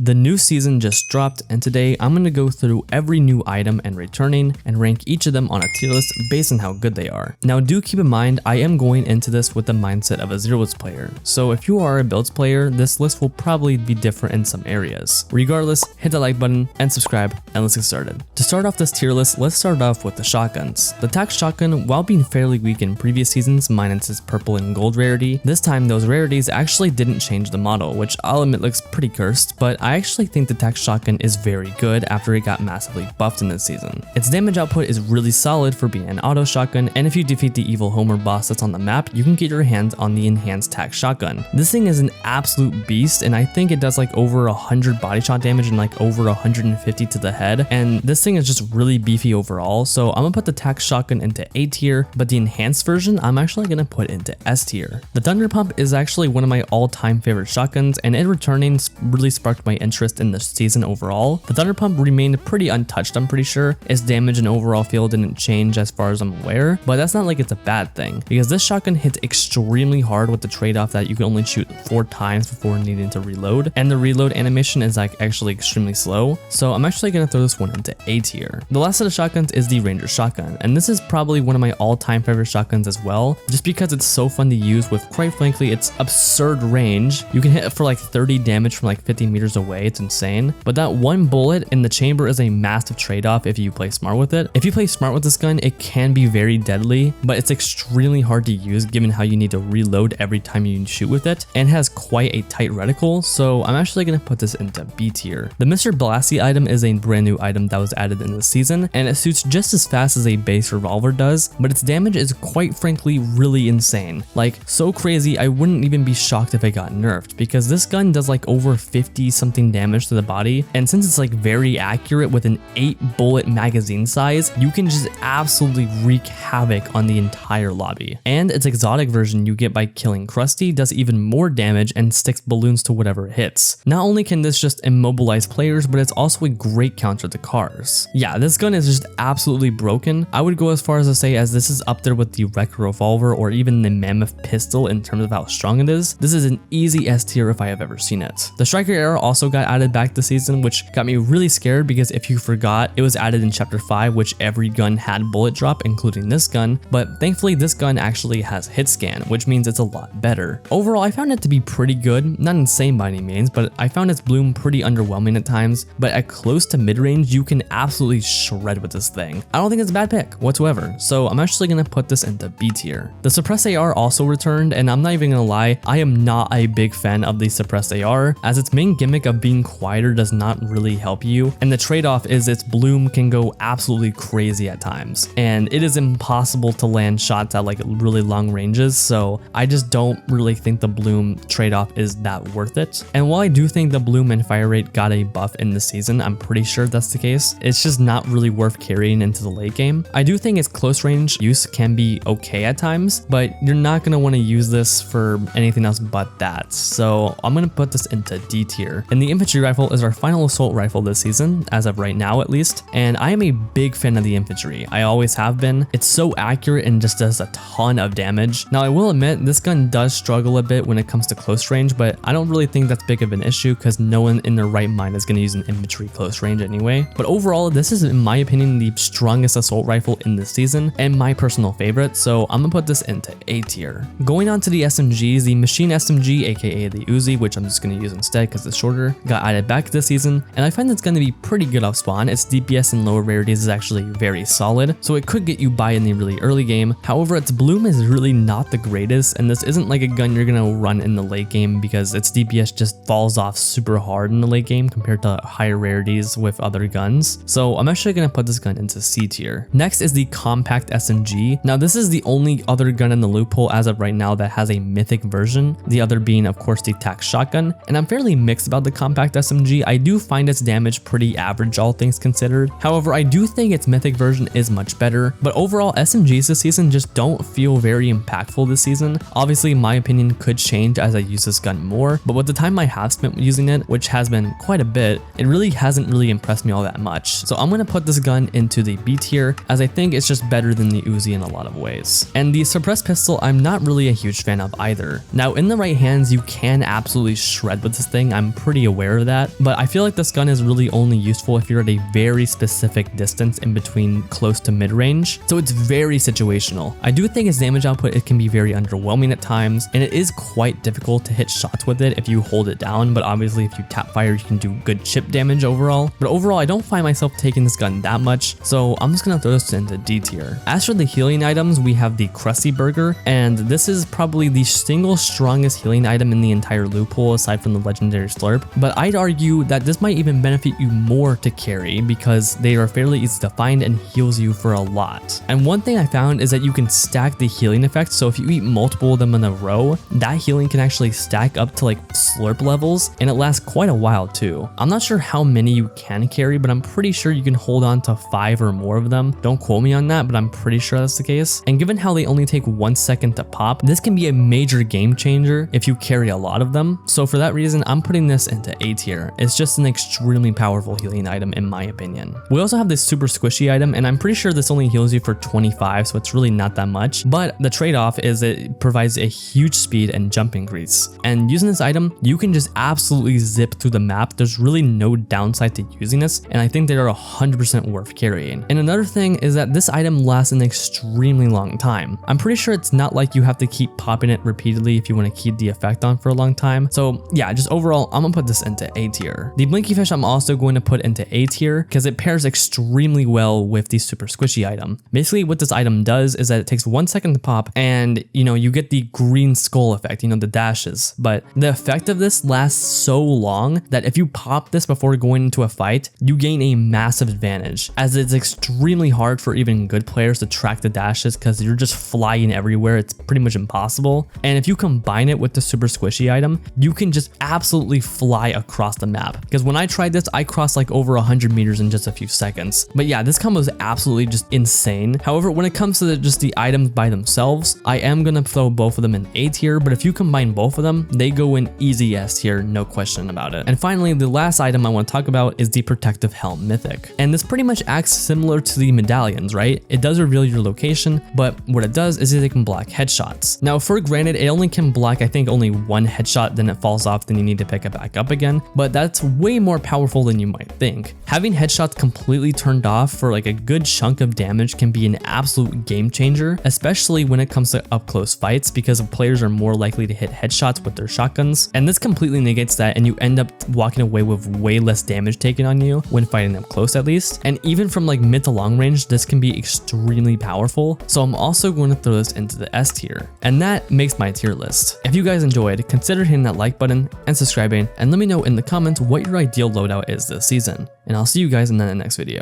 The new season just dropped, and today I'm going to go through every new item and returning and rank each of them on a tier list based on how good they are. Now do keep in mind I am going into this with the mindset of a Zeroes player, so if you are a builds player, this list will probably be different in some areas. Regardless, hit the like button and subscribe, and let's get started. To start off this tier list, let's start off with the shotguns. The tac shotgun, while being fairly weak in previous seasons minus its purple and gold rarity, this time those rarities actually didn't change the model, which I'll admit looks pretty cursed, but I actually think the tac shotgun is very good after it got massively buffed in this season. Its damage output is really solid for being an auto shotgun, and if you defeat the evil Homer boss that's on the map, you can get your hands on the enhanced tac shotgun. This thing is an absolute beast, and I think it does like over 100 body shot damage and like over 150 to the head, and this thing is just really beefy overall, so I'm gonna put the tac shotgun into A tier, but the enhanced version I'm actually gonna put into S tier. The thunder pump is actually one of my all-time favorite shotguns, and it returning really sparked my interest in this season overall. The thunder pump remained pretty untouched, I'm pretty sure. Its damage and overall feel didn't change as far as I'm aware, but that's not like it's a bad thing, because this shotgun hits extremely hard with the trade-off that you can only shoot 4 times before needing to reload, and the reload animation is like actually extremely slow, so I'm actually gonna throw this one into A tier. The last of the shotguns is the Ranger shotgun, and this is probably one of my all-time favorite shotguns as well, just because it's so fun to use with, quite frankly, its absurd range. You can hit it for like 30 damage from like 50 meters away, it's insane, but that one bullet in the chamber is a massive trade-off if you play smart with it. If you play smart with this gun, it can be very deadly, but it's extremely hard to use given how you need to reload every time you shoot with it, and has quite a tight reticle, so I'm actually gonna put this into B tier. The Mr. Blasty item is a brand new item that was added in this season, and it shoots just as fast as a base revolver does, but its damage is quite frankly really insane. Like, so crazy I wouldn't even be shocked if it got nerfed, because this gun does like over 50 something damage to the body, and since it's like very accurate with an 8 bullet magazine size, you can just absolutely wreak havoc on the entire lobby. And its exotic version you get by killing Krusty does even more damage and sticks balloons to whatever it hits. Not only can this just immobilize players, but it's also a great counter to cars. Yeah, this gun is just absolutely broken. I would go as far as to say as this is up there with the Wrecker revolver or even the Mammoth pistol in terms of how strong it is. This is an easy S tier if I have ever seen it. The Striker Arrow also got added back this season, which got me really scared because if you forgot, it was added in chapter 5, which every gun had bullet drop, including this gun, but thankfully this gun actually has hit scan, which means it's a lot better. Overall, I found it to be pretty good, not insane by any means, but I found its bloom pretty underwhelming at times, but at close to mid-range, you can absolutely shred with this thing. I don't think it's a bad pick whatsoever, so I'm actually gonna put this into B tier. The Suppressed AR also returned, and I'm not even gonna lie, I am not a big fan of the Suppressed AR, as its main gimmick of being quieter does not really help you, and the trade-off is its bloom can go absolutely crazy at times, and it is impossible to land shots at like really long ranges, so I just don't really think the bloom trade-off is that worth it. And while I do think the bloom and fire rate got a buff in the season, I'm pretty sure that's the case, it's just not really worth carrying into the late game. I do think its close range use can be okay at times, but you're not going to want to use this for anything else but that, so I'm going to put this into D tier. And the infantry rifle is our final assault rifle this season, as of right now at least, and I am a big fan of the infantry. I always have been. It's so accurate and just does a ton of damage. Now I will admit this gun does struggle a bit when it comes to close range, but I don't really think that's big of an issue because no one in their right mind is going to use an infantry close range anyway. But overall, this is in my opinion the strongest assault rifle in this season and my personal favorite, so I'm gonna put this into A tier. Going on to the SMGs, the machine SMG, aka the Uzi, which I'm just gonna use instead because it's shorter, got added back this season, and I find it's gonna be pretty good off spawn. Its DPS and lower rarities is actually very solid, so it could get you by in the really early game. However, its bloom is really not the greatest, and this isn't like a gun you're gonna run in the late game because its DPS just falls off super hard in the late game compared to higher rarities with other guns. So I'm actually gonna put this gun into C tier. Next is the compact SMG. Now this is the only other gun in the loophole as of right now that has a mythic version, the other being of course the tac shotgun, and I'm fairly mixed about the compact SMG. I do find its damage pretty average all things considered. However, I do think its mythic version is much better, but overall SMGs this season just don't feel very impactful this season. Obviously my opinion could change as I use this gun more, but with the time I have spent using it, which has been quite a bit, it really hasn't really impressed me all that much. So I'm gonna put this gun into the B tier as I think it's just better than the Uzi in a lot of ways. And the suppressed pistol I'm not really a huge fan of either. Now in the right hands you can absolutely shred with this thing, I'm pretty aware of that, but I feel like this gun is really only useful if you're at a very specific distance in between close to mid-range, so it's very situational. I do think its damage output, it can be very underwhelming at times, and it is quite difficult to hit shots with it if you hold it down, but obviously if you tap fire, you can do good chip damage overall. But overall, I don't find myself taking this gun that much, so I'm just gonna throw this into D tier. As for the healing items, we have the Crusty Burger, and this is probably the single strongest healing item in the entire loot pool aside from the legendary slurp, but I'd argue that this might even benefit you more to carry because they are fairly easy to find and heals you for a lot. And one thing I found is that you can stack the healing effects, so if you eat multiple of them in a row, that healing can actually stack up to like slurp levels, and it lasts quite a while too. I'm not sure how many you can carry, but I'm pretty sure you can hold on to 5 or more of them. Don't quote me on that, but I'm pretty sure that's the case. And given how they only take 1 second to pop, this can be a major game changer if you carry a lot of them. So for that reason, I'm putting this into A tier. It's just an extremely powerful healing item in my opinion. We also have this super squishy item, and I'm pretty sure this only heals you for 25, so it's really not that much, but the trade-off is it provides a huge speed and jump increase. And using this item, you can just absolutely zip through the map. There's really no downside to using this, and I think they are 100% worth carrying. And another thing is that this item lasts an extremely long time. I'm pretty sure it's not like you have to keep popping it repeatedly if you want to keep the effect on for a long time. So yeah, just overall, I'm gonna put this into A tier. The Blinky Fish I'm also going to put into A tier because it pairs extremely well with the super squishy item. Basically what this item does is that it takes 1 second to pop, and you get the green skull effect, the dashes, but the effect of this lasts so long that if you pop this before going into a fight, you gain a massive advantage, as it's extremely hard for even good players to track the dashes because you're just flying everywhere. It's pretty much impossible. And if you combine it with the super squishy item, you can just absolutely fly across the map, because when I tried this, I crossed like over 100 meters in just a few seconds. But yeah, this combo is absolutely just insane. However, when it comes to just the items by themselves, I am gonna throw both of them in A tier, but if you combine both of them, they go in easy S tier, no question about it. And finally, the last item I want to talk about is the Protective Helm Mythic. And this pretty much acts similar to the medallions, right? It does reveal your location, but what it does is it can block headshots. Now, for granted, it only can block, I think, only 1 headshot, then it falls off, then you need to pick it back up again, but that's way more powerful than you might think. Having headshots completely turned off for like a good chunk of damage can be an absolute game changer, especially when it comes to up close fights, because players are more likely to hit headshots with their shotguns, and this completely negates that, and you end up walking away with way less damage taken on you when fighting up close at least. And even from like mid to long range, this can be extremely powerful, so I'm also going to throw this into the S tier, and that makes my tier list. If you guys enjoyed, consider hitting that like button and subscribing, and let me know in the comments what your ideal loadout is this season, and I'll see you guys in the next video.